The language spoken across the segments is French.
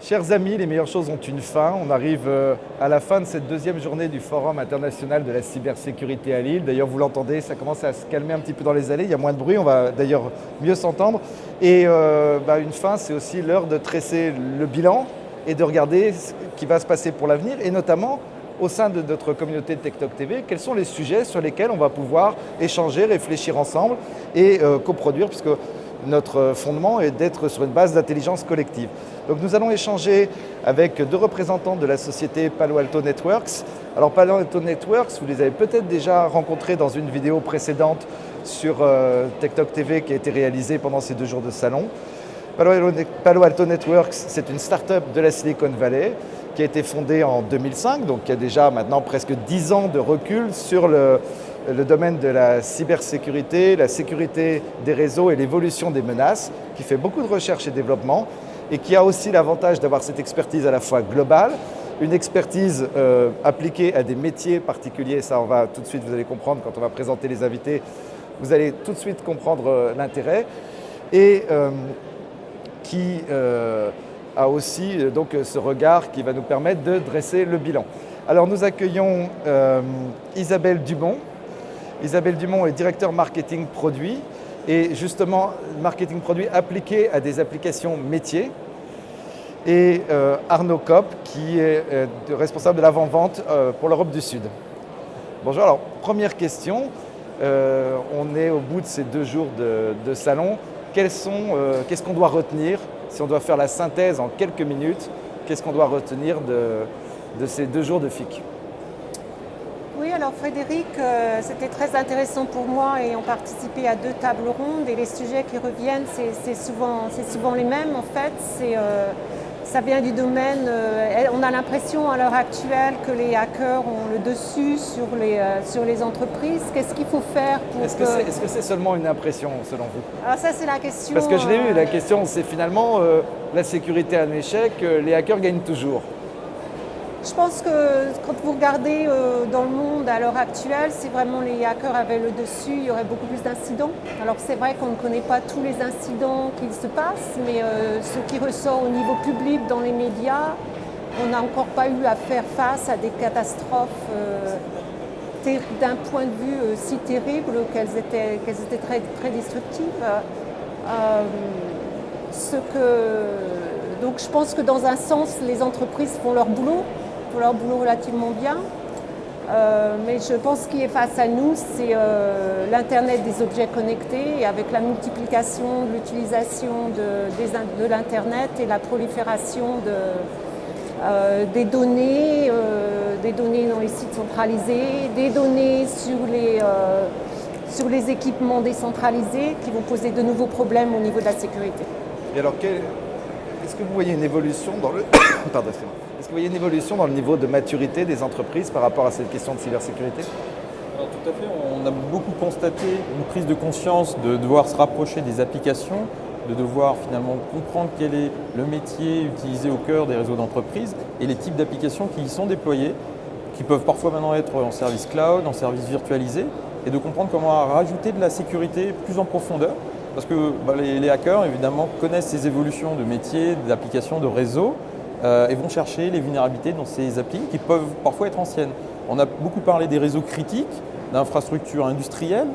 Chers amis, les meilleures choses ont une fin. On arrive à la fin de cette deuxième journée du Forum international de la cybersécurité à Lille. D'ailleurs, vous l'entendez, ça commence à se calmer un petit peu dans les allées. Il y a moins de bruit, on va d'ailleurs mieux s'entendre. Et une fin, c'est aussi l'heure de tresser le bilan et de regarder ce qui va se passer pour l'avenir. Et notamment, au sein de notre communauté de TechTalk TV, quels sont les sujets sur lesquels on va pouvoir échanger, réfléchir ensemble et coproduire, puisque notre fondement est d'être sur une base d'intelligence collective. Donc nous allons échanger avec deux représentants de la société Palo Alto Networks. Alors Palo Alto Networks, vous les avez peut-être déjà rencontrés dans une vidéo précédente sur TechTalk TV qui a été réalisée pendant ces 2 jours de salon. Palo Alto Networks, c'est une start-up de la Silicon Valley qui a été fondée en 2005, donc qui a déjà maintenant presque 10 ans de recul sur le domaine de la cybersécurité, la sécurité des réseaux et l'évolution des menaces, qui fait beaucoup de recherche et développement et qui a aussi l'avantage d'avoir cette expertise à la fois globale, une expertise appliquée à des métiers particuliers, ça on va tout de suite, vous allez comprendre quand on va présenter les invités, vous allez tout de suite comprendre l'intérêt, et qui a aussi donc ce regard qui va nous permettre de dresser le bilan. Alors nous accueillons Isabelle Dumont. Isabelle Dumont est directeur marketing produit et justement marketing produit appliqué à des applications métiers. Et Arnaud Kopp qui est responsable de l'avant-vente pour l'Europe du Sud. Bonjour, alors première question, on est au bout de ces 2 jours de salon. Qu'est-ce qu'on doit retenir, si on doit faire la synthèse en quelques minutes, qu'est-ce qu'on doit retenir de ces 2 jours de FIC? Oui, alors Frédéric, c'était très intéressant pour moi et on participé à 2 tables rondes et les sujets qui reviennent, c'est souvent les mêmes en fait. Ça vient du domaine, on a l'impression à l'heure actuelle que les hackers ont le dessus sur les entreprises. Qu'est-ce qu'il faut faire pour Est-ce que c'est seulement une impression selon vous? Alors ça c'est la question. Parce que je l'ai eu, la question c'est finalement la sécurité à un échec, les hackers gagnent toujours. Je pense que quand vous regardez dans le monde à l'heure actuelle, si vraiment les hackers avaient le dessus, il y aurait beaucoup plus d'incidents. Alors c'est vrai qu'on ne connaît pas tous les incidents qui se passent, mais ce qui ressort au niveau public dans les médias, on n'a encore pas eu à faire face à des catastrophes d'un point de vue si terribles qu'elles étaient très, très destructives. Donc je pense que dans un sens, les entreprises font leur boulot relativement bien. Mais je pense ce qui est face à nous, c'est l'Internet des objets connectés et avec la multiplication de l'utilisation de l'Internet et la prolifération des données dans les sites centralisés, des données sur les équipements décentralisés qui vont poser de nouveaux problèmes au niveau de la sécurité. Et alors, est-ce que vous voyez une évolution dans le Pardon, est-ce que vous voyez une évolution dans le niveau de maturité des entreprises par rapport à cette question de cybersécurité? Alors, tout à fait, on a beaucoup constaté une prise de conscience de devoir se rapprocher des applications, de devoir finalement comprendre quel est le métier utilisé au cœur des réseaux d'entreprise et les types d'applications qui y sont déployées, qui peuvent parfois maintenant être en service cloud, en service virtualisé, et de comprendre comment rajouter de la sécurité plus en profondeur. Parce que les hackers, évidemment, connaissent ces évolutions de métiers, d'applications, de réseaux, et vont chercher les vulnérabilités dans ces applis qui peuvent parfois être anciennes. On a beaucoup parlé des réseaux critiques, d'infrastructures industrielles,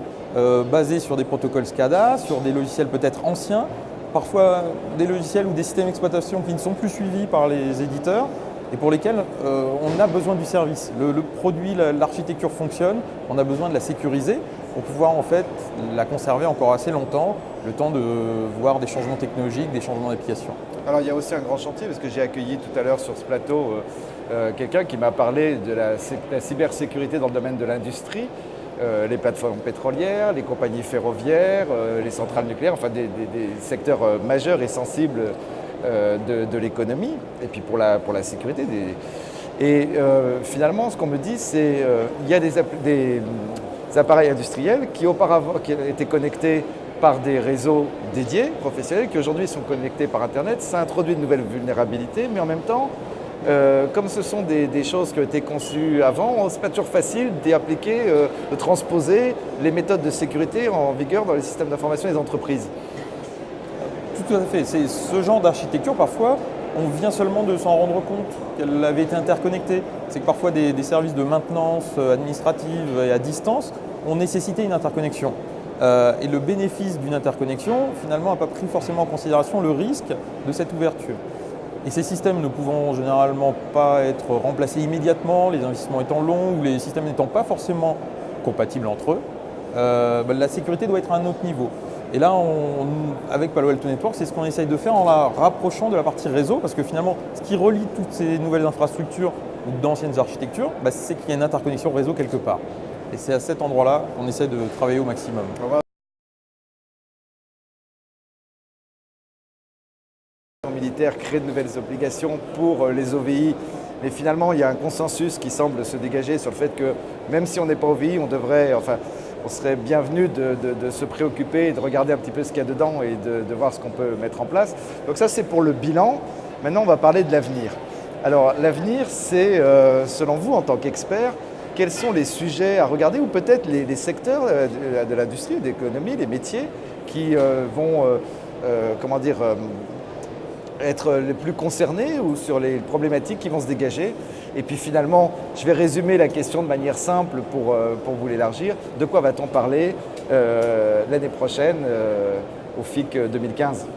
basées sur des protocoles SCADA, sur des logiciels peut-être anciens, parfois des logiciels ou des systèmes d'exploitation qui ne sont plus suivis par les éditeurs et pour lesquels on a besoin du service. Le produit, l'architecture fonctionne, on a besoin de la sécuriser pour pouvoir en fait la conserver encore assez longtemps, le temps de voir des changements technologiques, des changements d'application. Alors il y a aussi un grand chantier, parce que j'ai accueilli tout à l'heure sur ce plateau quelqu'un qui m'a parlé de la cybersécurité dans le domaine de l'industrie, les plateformes pétrolières, les compagnies ferroviaires, les centrales nucléaires, enfin des secteurs majeurs et sensibles de l'économie, et puis pour la sécurité. Finalement, ce qu'on me dit, c'est qu'il y a des appareils industriels qui auparavant étaient connectés par des réseaux dédiés, professionnels, qui aujourd'hui sont connectés par Internet. Ça introduit de nouvelles vulnérabilités, mais en même temps, comme ce sont des choses qui ont été conçues avant, c'est pas toujours facile d'appliquer, de transposer les méthodes de sécurité en vigueur dans les systèmes d'information des entreprises. Tout à fait. C'est ce genre d'architecture, parfois, on vient seulement de s'en rendre compte qu'elle avait été interconnectée. C'est que parfois des services de maintenance administrative et à distance ont nécessité une interconnexion. Et le bénéfice d'une interconnexion, finalement, n'a pas pris forcément en considération le risque de cette ouverture. Et ces systèmes ne pouvant généralement pas être remplacés immédiatement, les investissements étant longs ou les systèmes n'étant pas forcément compatibles entre eux, la sécurité doit être à un autre niveau. Et là, avec Palo Alto Networks, c'est ce qu'on essaye de faire en la rapprochant de la partie réseau, parce que finalement, ce qui relie toutes ces nouvelles infrastructures ou d'anciennes architectures, c'est qu'il y a une interconnexion réseau quelque part. Et c'est à cet endroit-là qu'on essaie de travailler au maximum. Militaire crée de nouvelles obligations pour les OVI, mais finalement il y a un consensus qui semble se dégager sur le fait que même si on n'est pas OVI, on serait bienvenu de se préoccuper et de regarder un petit peu ce qu'il y a dedans et de voir ce qu'on peut mettre en place. Donc ça c'est pour le bilan. Maintenant on va parler de l'avenir. Alors l'avenir c'est, selon vous en tant qu'expert, quels sont les sujets à regarder ou peut-être les secteurs de l'industrie, de l'économie, les métiers qui vont, être les plus concernés ou sur les problématiques qui vont se dégager. Et puis finalement, je vais résumer la question de manière simple pour vous l'élargir. De quoi va-t-on parler l'année prochaine au FIC 2015 ?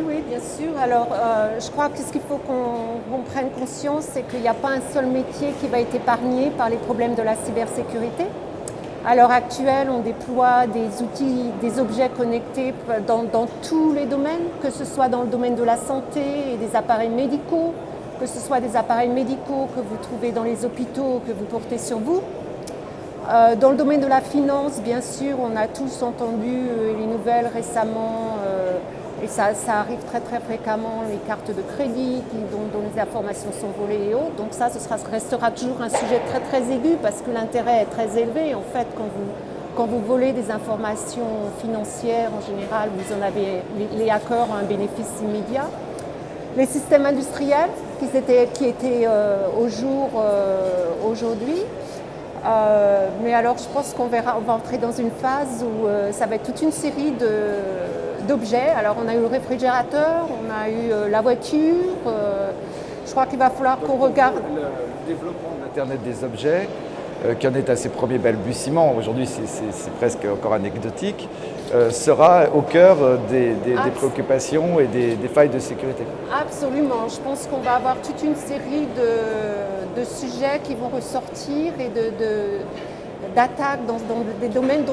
Oui, bien sûr. Alors, je crois que ce qu'il faut qu'on prenne conscience, c'est qu'il n'y a pas un seul métier qui va être épargné par les problèmes de la cybersécurité. À l'heure actuelle, on déploie des outils, des objets connectés dans tous les domaines, que ce soit dans le domaine de la santé et des appareils médicaux, que ce soit des appareils médicaux que vous trouvez dans les hôpitaux, que vous portez sur vous. Dans le domaine de la finance, bien sûr, on a tous entendu les nouvelles récemment, et ça arrive très très fréquemment, les cartes de crédit dont les informations sont volées et autres. Donc ça, restera toujours un sujet très très aigu parce que l'intérêt est très élevé. En fait, quand vous volez des informations financières, en général, les hackers ont un bénéfice immédiat. Les systèmes industriels qui étaient au jour aujourd'hui. Mais alors je pense on va entrer dans une phase où ça va être toute une série d'objets. Alors on a eu le réfrigérateur, on a eu la voiture. Je crois qu'il va falloir qu'on regarde. Le développement de l'Internet des objets, qui en est à ses premiers balbutiements, aujourd'hui c'est presque encore anecdotique, sera au cœur des préoccupations et des failles de sécurité. Absolument. Je pense qu'on va avoir toute une série de sujets qui vont ressortir et d'attaques dans des domaines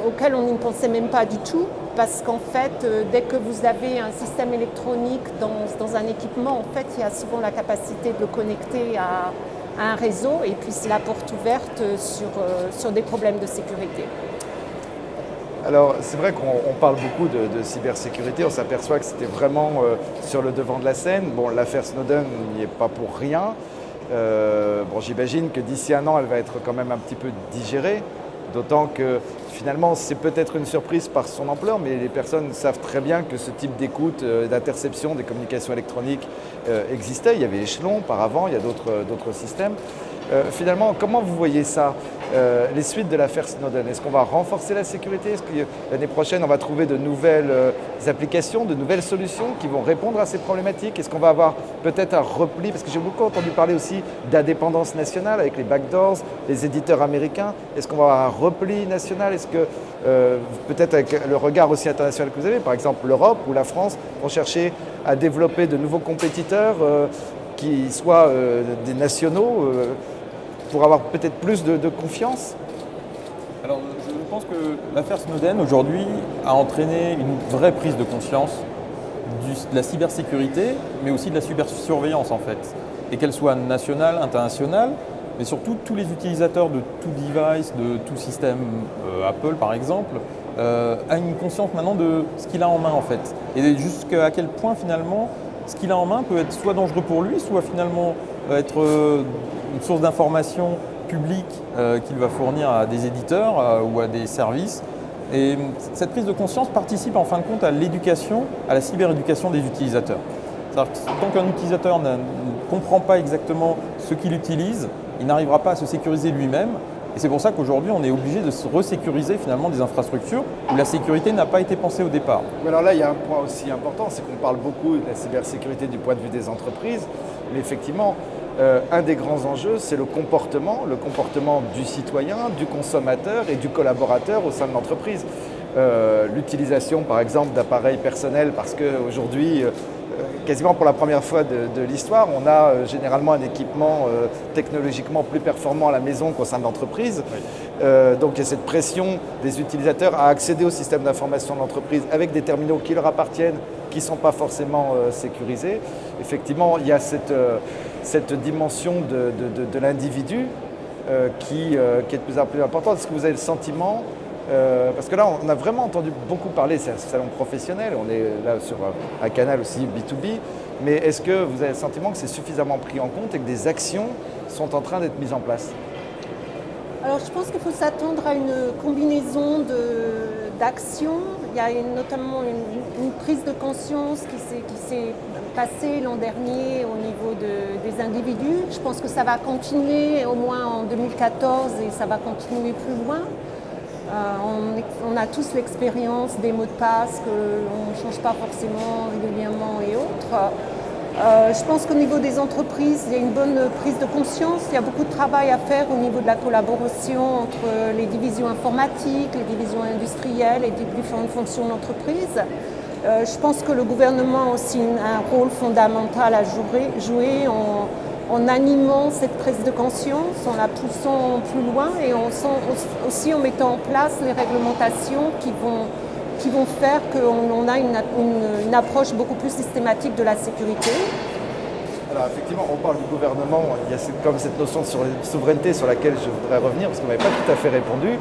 auxquels on ne pensait même pas du tout. Parce qu'en fait, dès que vous avez un système électronique dans un équipement, en fait, il y a souvent la capacité de le connecter à un réseau et puis c'est la porte ouverte sur des problèmes de sécurité. Alors c'est vrai qu'on parle beaucoup de cybersécurité, on s'aperçoit que c'était vraiment sur le devant de la scène. Bon, l'affaire Snowden n'y est pas pour rien. J'imagine que d'ici un an, elle va être quand même un petit peu digérée, d'autant que finalement c'est peut-être une surprise par son ampleur, mais les personnes savent très bien que ce type d'écoute, d'interception des communications électroniques existait. Il y avait Echelon auparavant, il y a d'autres systèmes. Finalement, comment vous voyez ça, les suites de l'affaire Snowden? Est-ce qu'on va renforcer la sécurité? Est-ce que l'année prochaine, on va trouver de nouvelles applications, de nouvelles solutions qui vont répondre à ces problématiques? Est-ce qu'on va avoir peut-être un repli? Parce que j'ai beaucoup entendu parler aussi d'indépendance nationale avec les backdoors, les éditeurs américains. Est-ce qu'on va avoir un repli national? Est-ce que peut-être avec le regard aussi international que vous avez, par exemple l'Europe ou la France, vont chercher à développer de nouveaux compétiteurs qui soient des nationaux pour avoir peut-être plus de confiance? Alors, je pense que l'affaire Snowden, aujourd'hui, a entraîné une vraie prise de conscience de la cybersécurité, mais aussi de la cybersurveillance, en fait. Et qu'elle soit nationale, internationale, mais surtout tous les utilisateurs de tout device, de tout système Apple, par exemple, a une conscience maintenant de ce qu'il a en main, en fait. Et jusqu'à quel point, finalement, ce qu'il a en main peut être soit dangereux pour lui, soit finalement être une source d'information publique qu'il va fournir à des éditeurs ou à des services. Et cette prise de conscience participe en fin de compte à l'éducation, à la cyberéducation des utilisateurs. C'est-à-dire que tant qu'un utilisateur ne comprend pas exactement ce qu'il utilise, il n'arrivera pas à se sécuriser lui-même Et c'est pour ça qu'aujourd'hui, on est obligé de se resécuriser finalement des infrastructures où la sécurité n'a pas été pensée au départ. Mais alors là, il y a un point aussi important, c'est qu'on parle beaucoup de la cybersécurité du point de vue des entreprises, mais effectivement, un des grands enjeux, c'est le comportement du citoyen, du consommateur et du collaborateur au sein de l'entreprise. L'utilisation, par exemple, d'appareils personnels, parce qu'aujourd'hui, quasiment pour la première fois de l'histoire, on a généralement un équipement technologiquement plus performant à la maison qu'au sein de l'entreprise. Oui. Donc il y a cette pression des utilisateurs à accéder au système d'information de l'entreprise avec des terminaux qui leur appartiennent, qui ne sont pas forcément sécurisés. Effectivement, il y a cette dimension de l'individu qui est de plus en plus importante. Est-ce que vous avez le sentiment parce que là, on a vraiment entendu beaucoup parler, c'est un salon professionnel, on est là sur un canal aussi B2B, mais est-ce que vous avez le sentiment que c'est suffisamment pris en compte et que des actions sont en train d'être mises en place? Alors je pense qu'il faut s'attendre à une combinaison d'actions. Il y a notamment une prise de conscience qui s'est passée l'an dernier au niveau des individus. Je pense que ça va continuer au moins en 2014 et ça va continuer plus loin. On a tous l'expérience des mots de passe qu'on ne change pas forcément régulièrement et autres. Je pense qu'au niveau des entreprises, il y a une bonne prise de conscience. Il y a beaucoup de travail à faire au niveau de la collaboration entre les divisions informatiques, les divisions industrielles et les différentes fonctions de l'entreprise. Je pense que le gouvernement a aussi un rôle fondamental à jouer en animant cette prise de conscience, en la poussant plus loin et aussi en mettant en place les réglementations qui vont faire qu'on a une approche beaucoup plus systématique de la sécurité. Alors effectivement, on parle du gouvernement, il y a comme cette notion de souveraineté sur laquelle je voudrais revenir parce qu'on n'avait pas tout à fait répondu.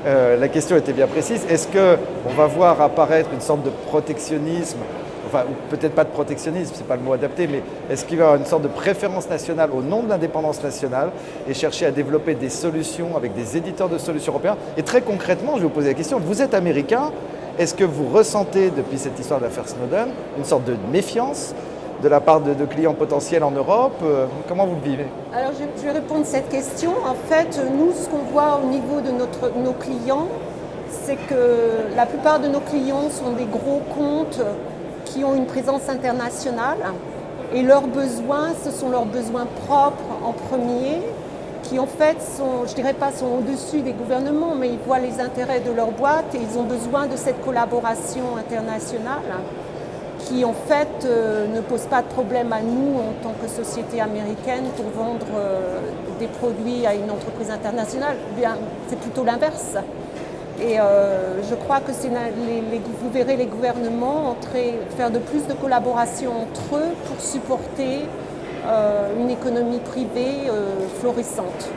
La question était bien précise. Est-ce qu'on va voir apparaître une sorte de protectionnisme, enfin peut-être pas de protectionnisme, c'est pas le mot adapté, mais est-ce qu'il va y avoir une sorte de préférence nationale au nom de l'indépendance nationale et chercher à développer des solutions avec des éditeurs de solutions européens? Et très concrètement, je vais vous poser la question, vous êtes américain, est-ce que vous ressentez depuis cette histoire de l'affaire Snowden une sorte de méfiance de la part de clients potentiels en Europe? Comment vous le vivez? Alors je vais répondre à cette question. En fait, nous, ce qu'on voit au niveau de nos clients, c'est que la plupart de nos clients sont des gros comptes qui ont une présence internationale et leurs besoins, ce sont leurs besoins propres en premier, qui en fait sont, je dirais pas sont au-dessus des gouvernements, mais ils voient les intérêts de leur boîte et ils ont besoin de cette collaboration internationale qui en fait ne pose pas de problème à nous en tant que société américaine pour vendre des produits à une entreprise internationale. Bien, c'est plutôt l'inverse. Et je crois que vous verrez les gouvernements faire de plus de collaboration entre eux pour supporter une économie privée florissante.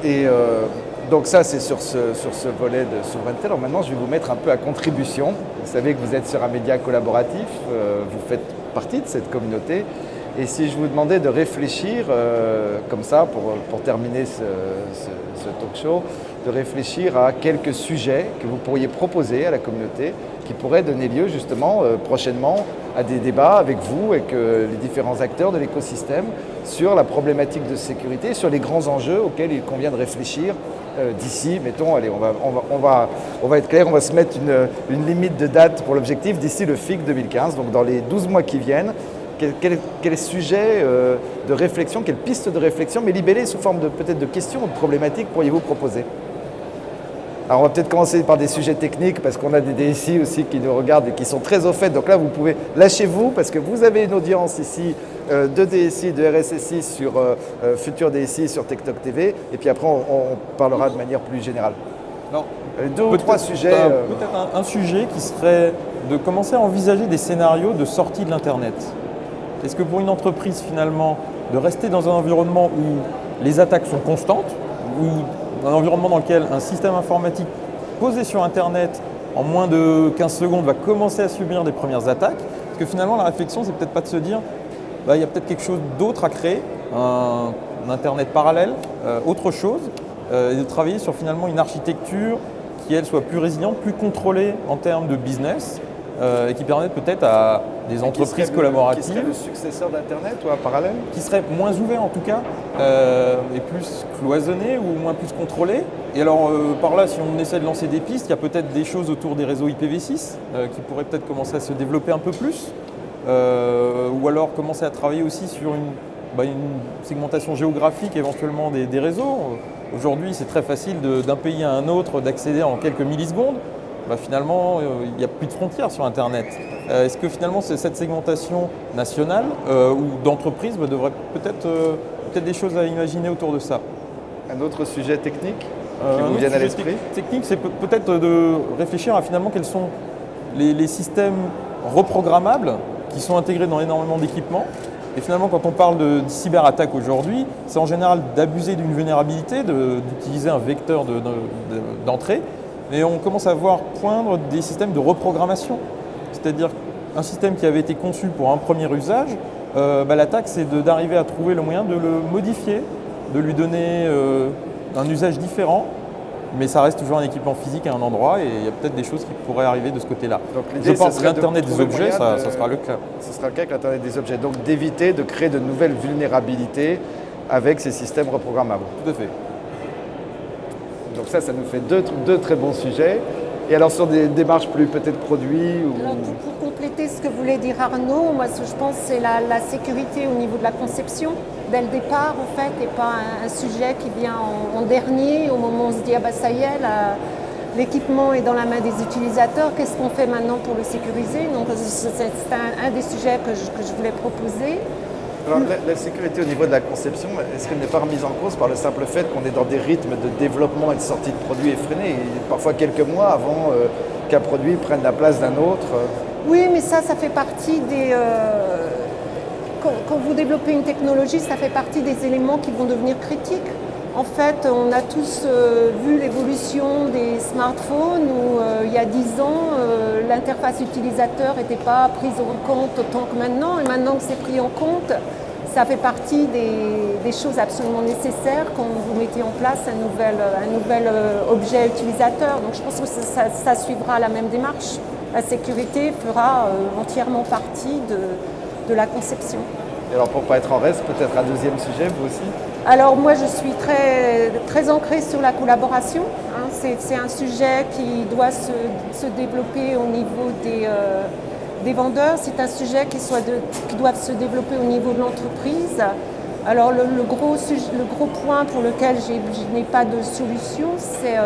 Et donc ça, c'est sur ce volet de souveraineté. Alors maintenant, je vais vous mettre un peu à contribution. Vous savez que vous êtes sur un média collaboratif, vous faites partie de cette communauté. Et si je vous demandais de réfléchir, comme ça, pour terminer ce talk show, de réfléchir à quelques sujets que vous pourriez proposer à la communauté, qui pourraient donner lieu justement prochainement à des débats avec vous et que les différents acteurs de l'écosystème sur la problématique de sécurité, sur les grands enjeux auxquels il convient de réfléchir d'ici, mettons, allez, on va être clair, on va se mettre une limite de date pour l'objectif d'ici le FIC 2015, donc dans les 12 mois qui viennent. Quel sujet de réflexion, quelle piste de réflexion, mais libellée sous forme peut-être de questions ou de problématiques pourriez-vous proposer? Alors on va peut-être commencer par des sujets techniques parce qu'on a des DSI aussi qui nous regardent et qui sont très au fait. Donc là, vous pouvez, lâchez-vous parce que vous avez une audience ici de DSI, de RSSI sur Futur DSI sur TikTok TV. Et puis après, on parlera de manière plus générale. Alors, deux ou trois sujets. Peut-être un sujet qui serait de commencer à envisager des scénarios de sortie de l'Internet. Est-ce que pour une entreprise, finalement, de rester dans un environnement où les attaques sont constantes, ou un environnement dans lequel un système informatique posé sur Internet, en moins de 15 secondes, va commencer à subir des premières attaques? Parce que finalement, la réflexion, c'est peut-être pas de se dire il y a peut-être quelque chose d'autre à créer, un Internet parallèle, autre chose, et de travailler sur finalement une architecture qui, elle, soit plus résiliente, plus contrôlée en termes de business, et qui permettent peut-être à des entreprises collaboratives qui serait le successeur d'Internet ou un parallèle? qui seraient moins ouverts en tout cas, et plus cloisonnés ou moins plus contrôlés. Et alors par là, si on essaie de lancer des pistes, il y a peut-être des choses autour des réseaux IPv6 qui pourraient peut-être commencer à se développer un peu plus, ou alors commencer à travailler aussi sur une segmentation géographique éventuellement des réseaux. Aujourd'hui, c'est très facile d'un pays à un autre d'accéder en quelques millisecondes. Finalement, il n'y a plus de frontières sur Internet. Est-ce que finalement, cette segmentation nationale ou d'entreprise devrait peut-être des choses à imaginer autour de ça? Un autre sujet technique qui vous vienne à l'esprit? Technique, c'est peut-être de réfléchir à finalement quels sont les systèmes reprogrammables qui sont intégrés dans énormément d'équipements. Et finalement, quand on parle de cyberattaque aujourd'hui, c'est en général d'abuser d'une vulnérabilité, d'utiliser un vecteur d'entrée. Mais on commence à voir poindre des systèmes de reprogrammation. C'est-à-dire un système qui avait été conçu pour un premier usage, l'attaque, c'est d'arriver à trouver le moyen de le modifier, de lui donner un usage différent. Mais ça reste toujours un équipement physique à un endroit et il y a peut-être des choses qui pourraient arriver de ce côté-là. Donc l'idée, je pense que l'Internet des objets, ça sera le cas. Ce sera le cas avec l'Internet des objets. Donc d'éviter de créer de nouvelles vulnérabilités avec ces systèmes reprogrammables. Tout à fait. Donc ça nous fait deux très bons sujets. Et alors sur des démarches plus peut-être produits ou... Alors, pour compléter ce que voulait dire Arnaud, moi ce que je pense c'est la sécurité au niveau de la conception dès le départ en fait et pas un sujet qui vient en dernier au moment où on se dit ah bah ça y est l'équipement est dans la main des utilisateurs, qu'est-ce qu'on fait maintenant pour le sécuriser? Donc c'est un des sujets que je voulais proposer. Alors, la sécurité au niveau de la conception, est-ce qu'elle n'est pas remise en cause par le simple fait qu'on est dans des rythmes de développement et de sortie de produits effrénés, parfois quelques mois avant qu'un produit prenne la place d'un autre? Oui, mais ça fait partie des... Quand vous développez une technologie, ça fait partie des éléments qui vont devenir critiques. En fait, on a tous vu l'évolution des smartphones où il y a 10 ans, l'interface utilisateur n'était pas prise en compte autant que maintenant. Et maintenant que c'est pris en compte, ça fait partie des choses absolument nécessaires quand vous mettez en place un nouvel objet utilisateur. Donc je pense que ça suivra la même démarche. La sécurité fera entièrement partie de la conception. Et alors pour ne pas être en reste, peut-être un deuxième sujet, vous aussi? Alors moi je suis très ancrée sur la collaboration. C'est un sujet qui doit se développer au niveau des vendeurs. C'est un sujet qui doit se développer au niveau de l'entreprise. Alors le gros point pour lequel je n'ai pas de solution, c'est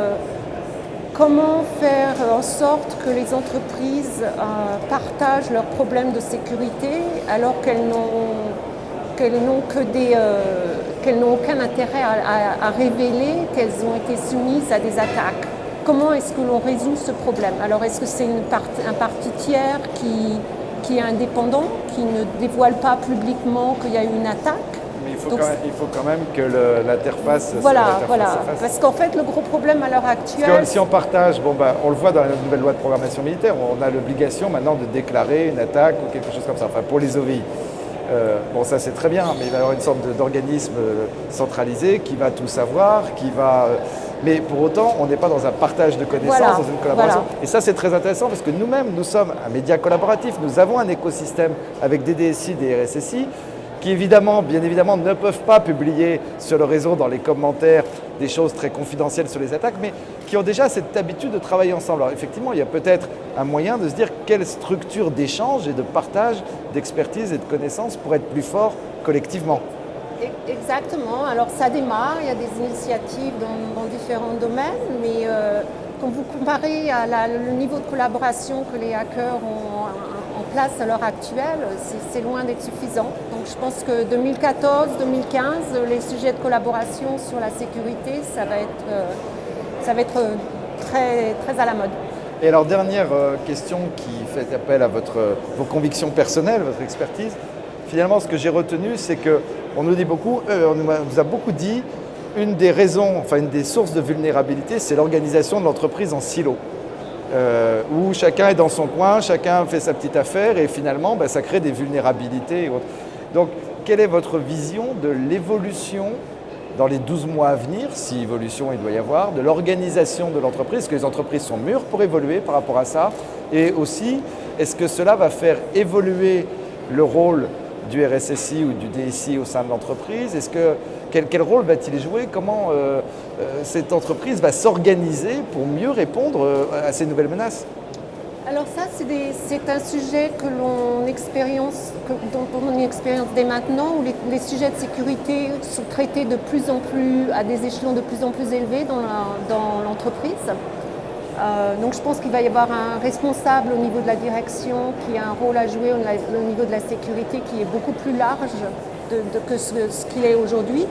comment faire en sorte que les entreprises partagent leurs problèmes de sécurité alors qu'elles n'ont aucun intérêt à révéler qu'elles ont été soumises à des attaques. Comment est-ce que l'on résout ce problème? Alors est-ce que c'est un parti tiers qui est indépendant, qui ne dévoile pas publiquement qu'il y a eu une attaque? Mais il faut quand même que l'interface voilà. s'efface. Parce qu'en fait, le gros problème à l'heure actuelle... Si on partage, on le voit dans la nouvelle loi de programmation militaire, on a l'obligation maintenant de déclarer une attaque ou quelque chose comme ça, enfin pour les OVI. Ça c'est très bien, mais il va y avoir une sorte d'organisme centralisé qui va tout savoir, mais pour autant, on n'est pas dans un partage de connaissances, dans une collaboration. Et ça c'est très intéressant parce que nous-mêmes, nous sommes un média collaboratif, nous avons un écosystème avec des DSI, des RSSI, qui bien évidemment, ne peuvent pas publier sur le réseau dans les commentaires des choses très confidentielles sur les attaques, mais qui ont déjà cette habitude de travailler ensemble. Alors effectivement, il y a peut-être un moyen de se dire quelle structure d'échange et de partage d'expertise et de connaissances pour être plus fort collectivement. Exactement. Alors ça démarre, il y a des initiatives dans différents domaines, mais quand vous comparez le niveau de collaboration que les hackers ont en place à l'heure actuelle, c'est loin d'être suffisant. Donc je pense que 2014-2015, les sujets de collaboration sur la sécurité, ça va être très, très à la mode. Et alors dernière question qui fait appel à vos convictions personnelles, votre expertise. Finalement, ce que j'ai retenu, c'est qu'on nous dit beaucoup, on nous a beaucoup dit, une des sources de vulnérabilité, c'est l'organisation de l'entreprise en silo. Où chacun est dans son coin, chacun fait sa petite affaire et finalement ça crée des vulnérabilités et autres. Donc quelle est votre vision de l'évolution dans les 12 mois à venir, si évolution il doit y avoir, de l'organisation de l'entreprise, est-ce que les entreprises sont mûres pour évoluer par rapport à ça? Et aussi, est-ce que cela va faire évoluer le rôle du RSSI ou du DSI au sein de l'entreprise? Quel rôle va-t-il jouer? Comment cette entreprise va s'organiser pour mieux répondre à ces nouvelles menaces? Alors ça, c'est un sujet que l'on expérience, dont on expérience dès maintenant, où les sujets de sécurité sont traités de plus en plus, à des échelons de plus en plus élevés dans l'entreprise. Donc je pense qu'il va y avoir un responsable au niveau de la direction qui a un rôle à jouer au niveau de la sécurité qui est beaucoup plus large que ce qu'il est aujourd'hui.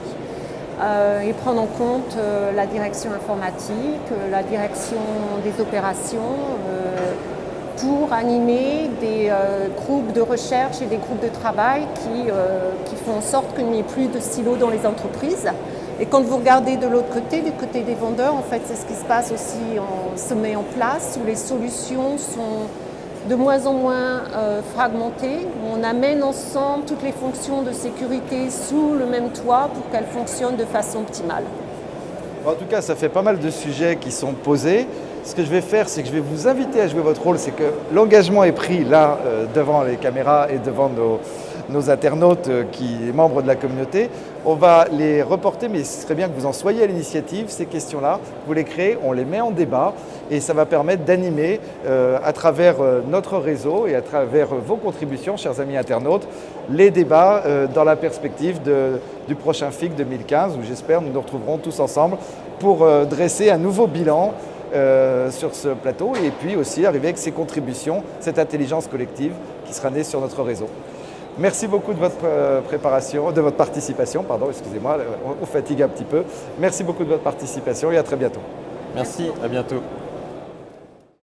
Et prendre en compte la direction informatique, la direction des opérations, pour animer des groupes de recherche et des groupes de travail qui font en sorte qu'il n'y ait plus de silos dans les entreprises. Et quand vous regardez de l'autre côté, du côté des vendeurs, en fait, c'est ce qui se passe aussi, se met en place, où les solutions sont de moins en moins fragmentées, où on amène ensemble toutes les fonctions de sécurité sous le même toit pour qu'elles fonctionnent de façon optimale. En tout cas, ça fait pas mal de sujets qui sont posés. Ce que je vais faire, c'est que je vais vous inviter à jouer votre rôle. C'est que l'engagement est pris là, devant les caméras et devant nos internautes membres de la communauté. On va les reporter, mais ce serait bien que vous en soyez à l'initiative, ces questions-là. Vous les créez, on les met en débat et ça va permettre d'animer à travers notre réseau et à travers vos contributions, chers amis internautes, les débats dans la perspective du prochain FIC 2015 où j'espère nous retrouverons tous ensemble pour dresser un nouveau bilan sur ce plateau et puis aussi arriver avec ces contributions, cette intelligence collective qui sera née sur notre réseau. Merci beaucoup de votre participation, excusez-moi, on fatigue un petit peu. Merci beaucoup de votre participation et à très bientôt. Merci, à bientôt.